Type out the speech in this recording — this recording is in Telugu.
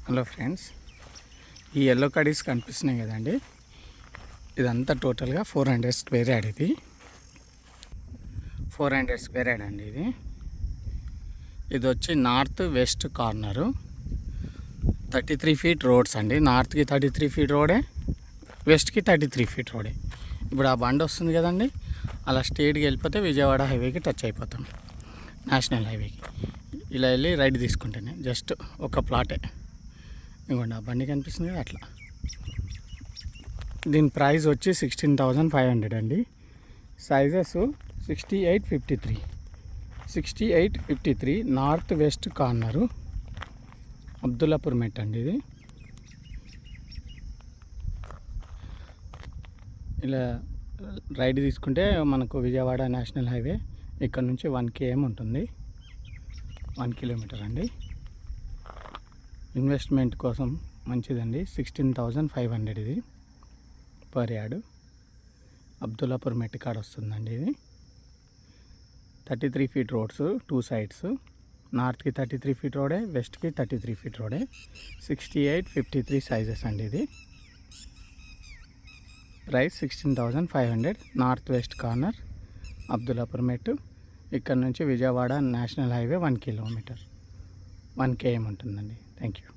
హలో ఫ్రెండ్స్, ఈ ఎల్లో కడీస్ కనిపిస్తున్నాయి కదండి. ఇదంతా టోటల్గా 400 స్క్వేర్ యార్డ్. ఇది 400 స్క్వేర్ యార్డ్ అండి. ఇది వచ్చి north west corner, 33 feet roads అండి. నార్త్కి 33 ఫీట్ రోడే, వెస్ట్కి 33 ఫీట్ రోడే. ఇప్పుడు ఆ బండి వస్తుంది కదండి, అలా స్ట్రేట్గా వెళ్ళిపోతే విజయవాడ హైవేకి టచ్ అయిపోతాం, నేషనల్ హైవేకి. ఇలా వెళ్ళి రైట్ తీసుకుంటేనే జస్ట్ ఒక ప్లాటే. ఇంకోండి ఆ బండి కనిపిస్తుంది కదా, అట్లా. దీని ప్రైస్ వచ్చి 16,500 అండి. Sizes 6853 north west corner, Abdullapurmet అండి. ఇది ఇలా రైడ్ తీసుకుంటే మనకు విజయవాడ నేషనల్ హైవే ఇక్కడ నుంచి 1 km ఉంటుంది, 1 కిలోమీటర్ అండి. ఇన్వెస్ట్మెంట్ కోసం మంచిదండి. 16,500 ఇది పర్ యార్డ్. అబ్దుల్లాపూర్ మెట్ కాడ వస్తుందండి. ఇది 33 ఫీట్ రోడ్స్, 2 సైడ్స్. నార్త్కి 33 ఫీట్ రోడే, వెస్ట్కి 33 ఫీట్ రోడే. 6853 సైజెస్ అండి. ఇది price 16,500. North west corner, Abdullapurmet. ఇక్కడ నుంచి Vijayawada national highway 1 kilometre, 1 km ఉంటుందండి. Thank you.